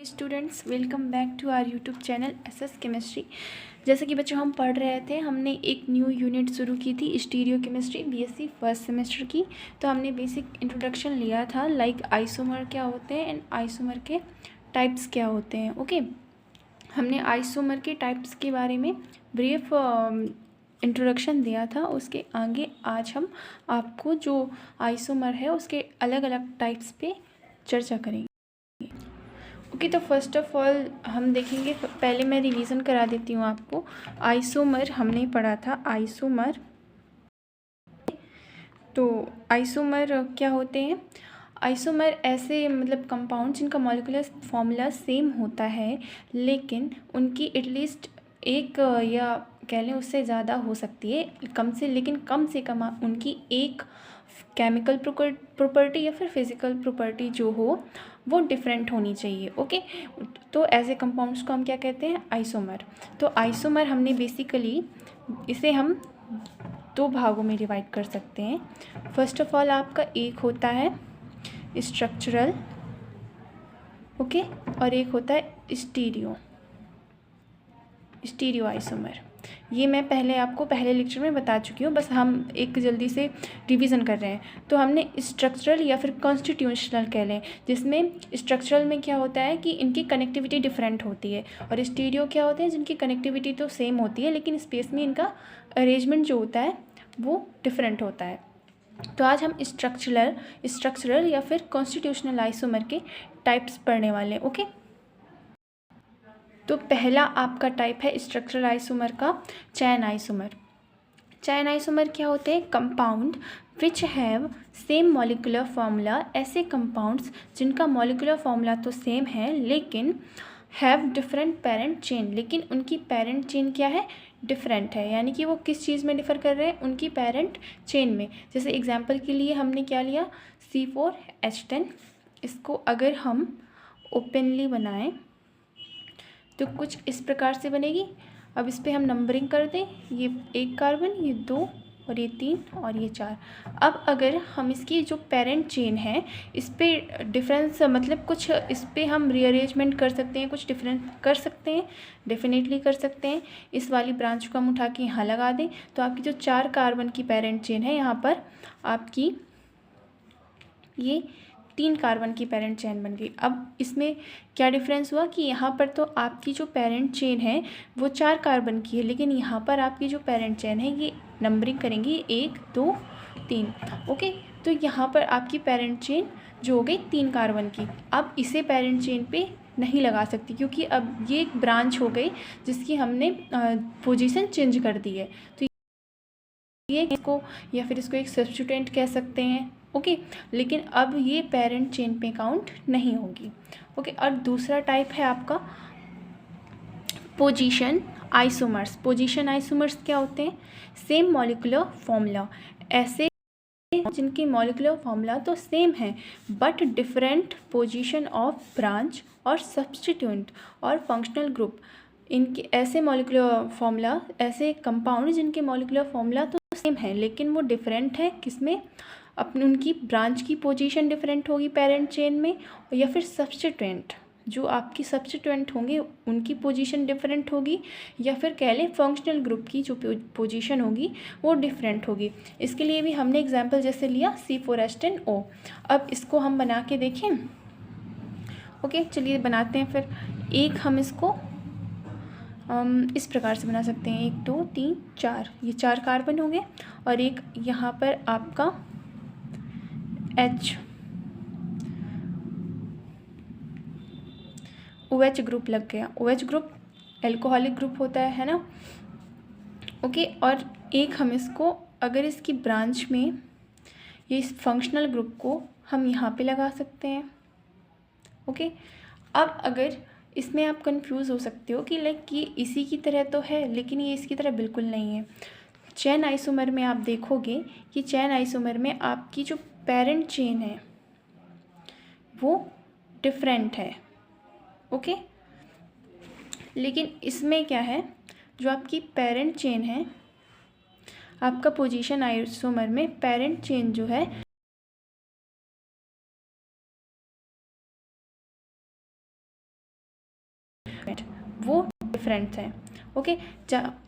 Students, welcome back to our YouTube channel SS chemistry. जैसे कि बच्चों हम पढ़ रहे थे, हमने एक न्यू यूनिट शुरू की थी stereo chemistry BSc first semester की। तो हमने बेसिक इंट्रोडक्शन लिया था, लाइक आइसोमर क्या होते हैं एंड आइसोमर के टाइप्स क्या होते हैं। ओके, हमने आइसोमर के टाइप्स के बारे में ब्रीफ इंट्रोडक्शन दिया था। उसके आगे आज हम आपको जो आइसोमर है उसके अलग अलग टाइप्स पे चर्चा करेंगे। ओके, तो फर्स्ट ऑफ ऑल हम देखेंगे, पहले मैं रिवीजन करा देती हूँ आपको। आइसोमर हमने पढ़ा था, आइसोमर। तो आइसोमर क्या होते हैं? आइसोमर ऐसे मतलब कंपाउंड जिनका मॉलिक्यूलर फॉर्मूला सेम होता है, लेकिन उनकी एटलीस्ट एक या कह लें उससे ज़्यादा हो सकती है, कम से कम उनकी एक केमिकल प्रॉपर्टी या फिर फिजिकल प्रॉपर्टी जो हो वो डिफरेंट होनी चाहिए। ओके, तो ऐसे कंपाउंड्स को हम क्या कहते हैं? आइसोमर। तो आइसोमर हमने बेसिकली इसे हम दो भागों में डिवाइड कर सकते हैं। फर्स्ट ऑफ ऑल आपका एक होता है स्ट्रक्चरल, ओके, और एक होता है स्टीरियो आइसोमर। ये मैं पहले आपको पहले लेक्चर में बता चुकी हूँ, बस हम एक जल्दी से रिवीजन कर रहे हैं। तो हमने स्ट्रक्चरल या फिर कॉन्स्टिट्यूशनल कह लें, जिसमें स्ट्रक्चरल में क्या होता है कि इनकी कनेक्टिविटी डिफरेंट होती है, और स्टीरियो क्या होते हैं जिनकी कनेक्टिविटी तो सेम होती है लेकिन स्पेस में इनका अरेंजमेंट जो होता है वो डिफरेंट होता है। तो आज हम स्ट्रक्चरल या फिर कॉन्स्टिट्यूशनल आइसोमर के टाइप्स पढ़ने वाले हैं। ओके, तो पहला आपका टाइप है स्ट्रक्चरल आइसोमर का, चैन आइसोमर। चैन आइसोमर क्या होते हैं? Compound which have same molecular formula. ऐसे कंपाउंड्स जिनका मॉलिक्यूलर फॉर्मूला तो सेम है लेकिन हैव डिफरेंट पेरेंट चेन, लेकिन उनकी पेरेंट चेन क्या है? डिफरेंट है। यानी कि वो किस चीज़ में डिफ़र कर रहे हैं? उनकी पेरेंट चेन में। जैसे एग्जांपल के लिए हमने क्या लिया? C4H10। इसको अगर हम ओपनली बनाएं तो कुछ इस प्रकार से बनेगी। अब इस पर हम नंबरिंग कर दें, ये 1 कार्बन, ये 2 और ये 3 और ये 4। अब अगर हम इसकी जो पेरेंट चेन है इस पर डिफरेंस मतलब कुछ इस पर हम रीअरेंजमेंट कर सकते हैं, कुछ डिफरेंस कर सकते हैं, डेफिनेटली कर सकते हैं। इस वाली ब्रांच को हम उठा के यहाँ लगा दें तो आपकी जो 4 कार्बन की पेरेंट चेन है, यहाँ पर आपकी ये 3 कार्बन की पेरेंट चेन बन गई। अब इसमें क्या डिफरेंस हुआ कि यहाँ पर तो आपकी जो पेरेंट चेन है वो 4 कार्बन की है, लेकिन यहाँ पर आपकी जो पेरेंट चेन है ये नंबरिंग करेंगे 1 2 3। ओके, तो यहाँ पर आपकी पेरेंट चेन जो हो गई 3 कार्बन की। अब इसे पेरेंट चेन पे नहीं लगा सकती क्योंकि अब ये एक ब्रांच हो गई जिसकी हमने पोजीशन चेंज कर दी है। तो ये इसको या फिर इसको एक सब्स्टिट्यूएंट कह सकते हैं। ओके, लेकिन अब ये पेरेंट चेन पे काउंट नहीं होगी। ओके, और दूसरा टाइप है आपका पोजीशन आइसोमर्स। पोजीशन आइसोमर्स क्या होते हैं? सेम मॉलिक्यूलर फॉर्मूला, ऐसे जिनकी मॉलिक्यूलर फॉर्मूला तो सेम है but different position of branch और सब्स्टिट्यूएंट और फंक्शनल ग्रुप। इनके ऐसे मॉलिक्यूलर फॉर्मूला, ऐसे कंपाउंड जिनके मॉलिक्यूलर फॉर्मूला तो सेम है लेकिन वो डिफरेंट है किसमें? अपनी उनकी ब्रांच की पोजीशन डिफरेंट होगी पेरेंट चेन में, या फिर सब्स्टिट्यूएंट जो आपकी सब्स्टिट्यूएंट होंगे उनकी पोजीशन डिफरेंट होगी, या फिर कह लें फंक्शनल ग्रुप की जो पोजीशन होगी वो डिफरेंट होगी। इसके लिए भी हमने एग्जांपल जैसे लिया C4H10O। अब इसको हम बना के देखें। ओके, चलिए बनाते हैं फिर। एक हम इसको इस प्रकार से बना सकते हैं, 1 2 3 4, ये 4 कार्बन हो गए और एक यहाँ पर आपका OH ग्रुप लग गया। OH ग्रुप एल्कोहलिक ग्रुप होता है ना। ओके, और एक हम इसको अगर इसकी ब्रांच में ये इस फंक्शनल ग्रुप को हम यहाँ पे लगा सकते हैं। ओके, अब अगर इसमें आप कंफ्यूज हो सकते हो कि लाइक ये इसी की तरह तो है लेकिन ये इसकी तरह बिल्कुल नहीं है। चैन आइसोमर में आप देखोगे कि चैन आइसोमर में आपकी जो पेरेंट चेन है वो डिफरेंट है। ओके, लेकिन इसमें क्या है, जो आपकी पेरेंट चेन है, आपका पोजीशन आइसोमर में पेरेंट चेन जो है वो डिफरेंट हैं। ओके,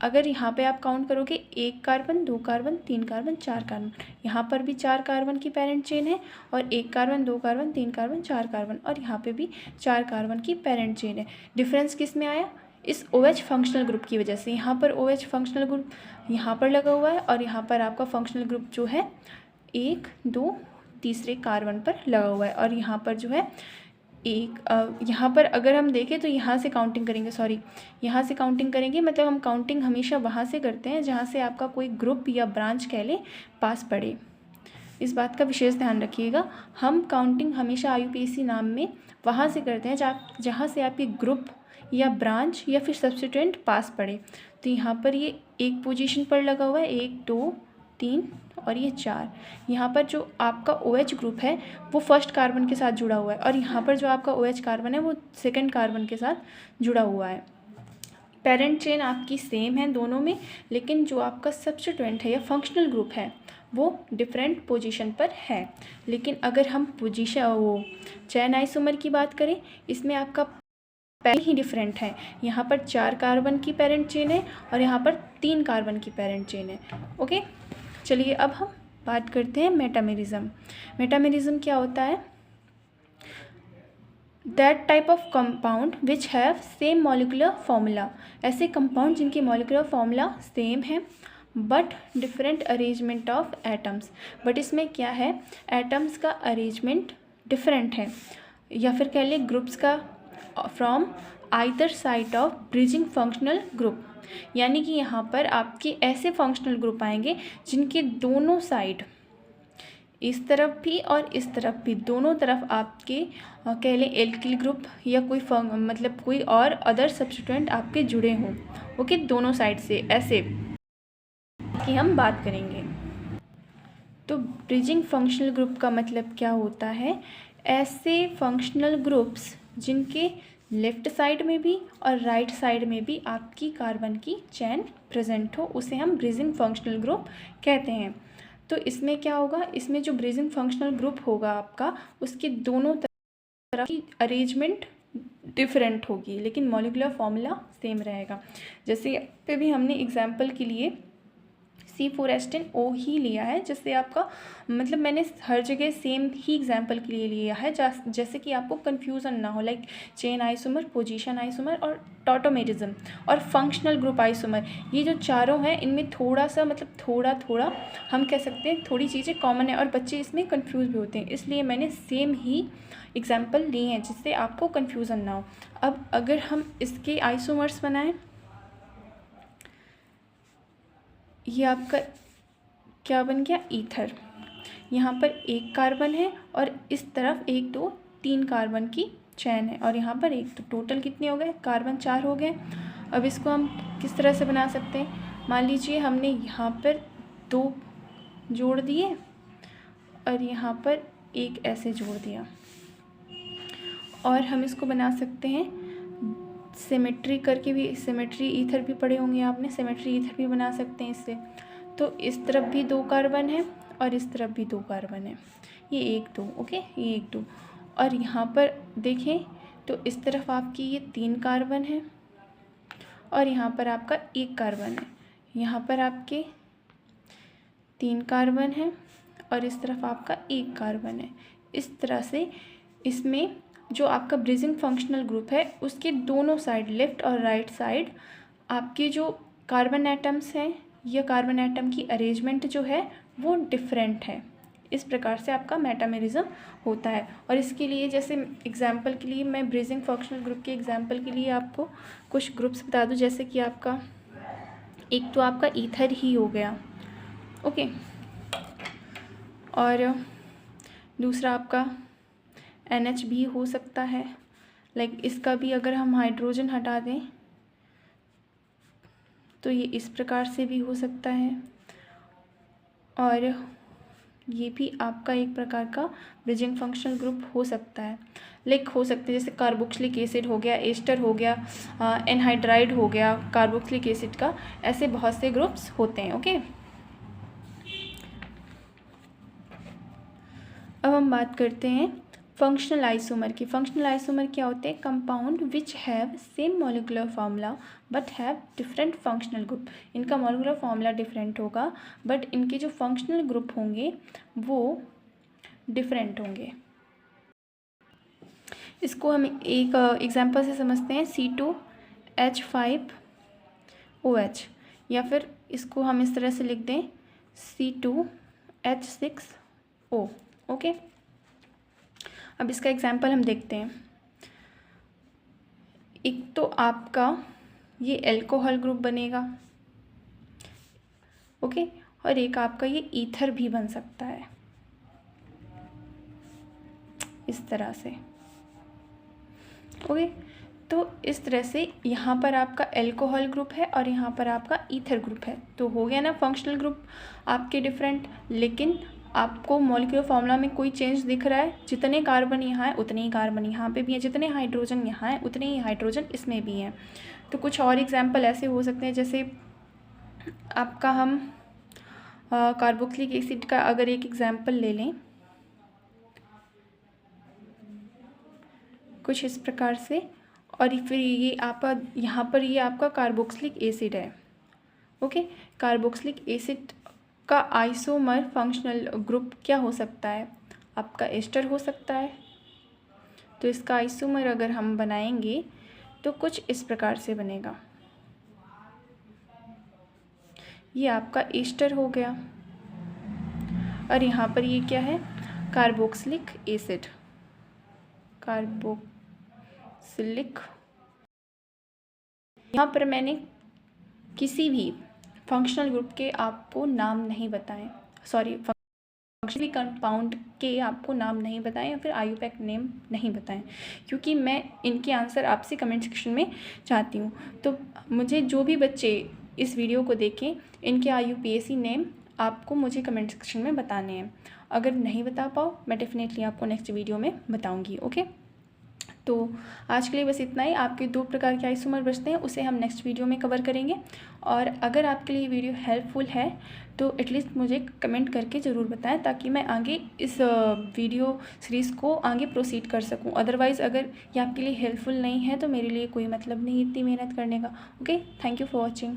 अगर यहाँ पे आप काउंट करोगे 1 कार्बन, 2 कार्बन, 3 कार्बन, 4 कार्बन, यहाँ पर भी 4 कार्बन की पेरेंट चेन है, और 1 कार्बन, 2 कार्बन, 3 कार्बन, 4 कार्बन, और यहाँ पे भी 4 कार्बन की पेरेंट चेन है। डिफरेंस किस में आया? इस OH फंक्शनल ग्रुप की वजह से। यहाँ पर OH फंक्शनल ग्रुप यहाँ पर लगा हुआ है, और यहाँ पर आपका फंक्शनल ग्रुप जो है 1, 2, तीसरे कार्बन पर लगा हुआ है, और यहाँ पर जो है यहाँ पर अगर हम देखें तो यहाँ से काउंटिंग करेंगे, यहाँ से काउंटिंग करेंगे, मतलब हम काउंटिंग हमेशा वहाँ से करते हैं जहाँ से आपका कोई ग्रुप या ब्रांच कह लें पास पड़े। इस बात का विशेष ध्यान रखिएगा। हम काउंटिंग हमेशा IUPAC नाम में वहाँ से करते हैं जहाँ से आपकी ग्रुप या ब्रांच या फिर सब्स्टिट्यूएंट पास पड़े। तो यहाँ पर ये 1 पोजीशन पर लगा हुआ है, 1, 2, 3 और ये 4। यहाँ पर जो आपका OH ग्रुप है वो फर्स्ट कार्बन के साथ जुड़ा हुआ है, और यहाँ पर जो आपका OH कार्बन है वो सेकंड कार्बन के साथ जुड़ा हुआ है। पेरेंट चेन आपकी सेम है दोनों में, लेकिन जो आपका सब्स्टिट्यूएंट है या फंक्शनल ग्रुप है वो डिफरेंट पोजीशन पर है। लेकिन अगर हम चेन आइसोमर की बात करें, इसमें आपका पहले ही डिफरेंट है। यहाँ पर 4 कार्बन की पेरेंट चेन है, और यहाँ पर 3 कार्बन की पेरेंट चेन है। ओके, चलिए अब हम बात करते हैं मेटामेरिज्म। मेटामेरिज्म क्या होता है? That type of compound which have same molecular formula. ऐसे कंपाउंड जिनके मॉलिकुलर फॉर्मूला सेम है but different arrangement of atoms. But इसमें क्या है, एटम्स का अरेंजमेंट डिफरेंट है, या फिर कह लें ग्रुप्स का from either side of bridging functional group. यानी कि यहाँ पर आपके ऐसे फंक्शनल ग्रुप आएंगे जिनके दोनों साइड, इस तरफ भी और इस तरफ भी, दोनों तरफ आपके कह लें एल्किल ग्रुप या मतलब कोई और अदर सब्स्टिट्यूएंट आपके जुड़े हों। ओके, दोनों साइड से ऐसे की हम बात करेंगे। तो ब्रिजिंग फंक्शनल ग्रुप का मतलब क्या होता है? ऐसे फंक्शनल ग्रुप्स जिनके लेफ़्ट साइड में भी और राइट साइड में भी आपकी कार्बन की चेन प्रेजेंट हो, उसे हम ब्रिजिंग फंक्शनल ग्रुप कहते हैं। तो इसमें क्या होगा, इसमें जो ब्रिजिंग फंक्शनल ग्रुप होगा आपका, उसके दोनों तरफ की अरेंजमेंट डिफरेंट होगी, लेकिन मॉलिकुलर फॉर्मूला सेम रहेगा। जैसे पे भी हमने एग्जाम्पल के लिए C4H10O ही लिया है, जिससे आपका मतलब मैंने हर जगह सेम ही एग्जाम्पल के लिए लिया है, जैसे कि आपको कन्फ्यूज़न ना हो। Like chain isomer, position isomer और टॉटोमेरिज्म और फंक्शनल ग्रुप आइसोमर, ये जो चारों हैं इनमें थोड़ा सा मतलब थोड़ा हम कह सकते हैं थोड़ी चीज़ें कॉमन है, और बच्चे इसमें कन्फ्यूज़ भी होते हैं, इसलिए मैंने सेम ही एग्जाम्पल लिए हैं जिससे आपको कन्फ्यूज़न ना हो। अब अगर हम इसके आइसोमर्स बनाएं, ये आपका क्या बन गया, ईथर। यहाँ पर 1 कार्बन है और इस तरफ 1, 2, 3 कार्बन की चैन है, और यहाँ पर 1, तो टोटल कितने हो गए, कार्बन 4 हो गए। अब इसको हम किस तरह से बना सकते हैं? मान लीजिए हमने यहाँ पर 2 जोड़ दिए और यहाँ पर 1 ऐसे जोड़ दिया, और हम इसको बना सकते हैं सिमेट्री करके भी। सिमेट्री ईथर भी पढ़े होंगे आपने, सिमेट्री ईथर भी बना सकते हैं इससे। तो इस तरफ भी 2 कार्बन है और इस तरफ भी 2 कार्बन है, ये 1, 2, ओके, ये 1, 2। और यहाँ पर देखें तो इस तरफ आपकी ये 3 कार्बन है और यहाँ पर आपका 1 कार्बन है। यहाँ पर आपके 3 कार्बन है और इस तरफ आपका 1 कार्बन है। इस तरह से इसमें जो आपका ब्रिजिंग फंक्शनल ग्रुप है उसके दोनों साइड, लेफ़्ट और राइट साइड, आपके जो कार्बन एटम्स हैं या कार्बन एटम की अरेंजमेंट जो है वो डिफरेंट है। इस प्रकार से आपका मेटामेरिज्म होता है। और इसके लिए जैसे एग्जांपल के लिए मैं ब्रिजिंग फंक्शनल ग्रुप के एग्जांपल के लिए आपको कुछ ग्रुप्स बता दूं, जैसे कि आपका एक तो आपका ईथर ही हो गया, ओके, और दूसरा आपका NH भी हो सकता है। लाइक इसका भी अगर हम हाइड्रोजन हटा दें तो ये इस प्रकार से भी हो सकता है, और ये भी आपका एक प्रकार का ब्रिजिंग फंक्शनल ग्रुप हो सकता है। लाइक हो सकते हैं जैसे कार्बोक्सिलिक एसिड हो गया, एस्टर हो गया, एनहाइड्राइड हो गया कार्बोक्सिलिक एसिड का, ऐसे बहुत से ग्रुप्स होते हैं। ओके, अब हम बात करते हैं फंक्शनल आइसोमर की। फंक्शनल आइसोमर क्या होते हैं? Compound which have same molecular formula but have different functional group. इनका मॉलिक्यूलर फार्मूला डिफरेंट होगा बट इनके जो फंक्शनल ग्रुप होंगे वो डिफरेंट होंगे। इसको हम एक एग्जांपल से समझते हैं, C2H5OH, या फिर इसको हम इस तरह से लिख दें C2H6O। ओके, अब इसका एग्जांपल हम देखते हैं। एक तो आपका ये एल्कोहल ग्रुप बनेगा, ओके, और एक आपका ये ईथर भी बन सकता है इस तरह से। ओके, तो इस तरह से यहाँ पर आपका एल्कोहल ग्रुप है और यहाँ पर आपका ईथर ग्रुप है। तो हो गया ना फंक्शनल ग्रुप आपके डिफरेंट, लेकिन आपको मॉलिक्यूलर फार्मूला में कोई चेंज दिख रहा है? जितने कार्बन यहाँ है उतने ही कार्बन यहाँ पे भी हैं, जितने हाइड्रोजन यहाँ है उतने ही हाइड्रोजन इसमें भी हैं। तो कुछ और एग्जांपल ऐसे हो सकते हैं, जैसे आपका हम कार्बोक्सिलिक एसिड का अगर एक एग्जांपल ले लें कुछ इस प्रकार से, और फिर ये आपका यहाँ पर ये आपका कार्बोक्सिलिक एसिड है। ओके, कार्बोक्सिलिक एसिड का आइसोमर फंक्शनल ग्रुप क्या हो सकता है? आपका एस्टर हो सकता है। तो इसका आइसोमर अगर हम बनाएंगे तो कुछ इस प्रकार से बनेगा। ये आपका एस्टर हो गया और यहाँ पर ये क्या है? Carboxylic acid. कार्बोक्सिलिक, यहाँ पर मैंने किसी भी फंक्शनल ग्रुप के आपको नाम नहीं बताएं, सॉरी फंक्शनल कंपाउंड के आपको नाम नहीं बताएं या फिर आयुपैक नेम नहीं बताएं, क्योंकि मैं इनके आंसर आपसे कमेंट सेक्शन में चाहती हूँ। तो मुझे जो भी बच्चे इस वीडियो को देखें इनके IUPAC नेम आपको मुझे कमेंट सेक्शन में बताने हैं। अगर नहीं बता पाओ मैं डेफिनेटली आपको नेक्स्ट वीडियो में बताऊँगी। ओके, तो आज के लिए बस इतना ही। आपके 2 प्रकार के आइसोमर बचते हैं, उसे हम नेक्स्ट वीडियो में कवर करेंगे। और अगर आपके लिए वीडियो हेल्पफुल है तो एटलीस्ट मुझे कमेंट करके ज़रूर बताएं, ताकि मैं आगे इस वीडियो सीरीज़ को आगे प्रोसीड कर सकूं। अदरवाइज़ अगर ये आपके लिए हेल्पफुल नहीं है तो मेरे लिए कोई मतलब नहीं इतनी मेहनत करने का। Okay, thank you for watching.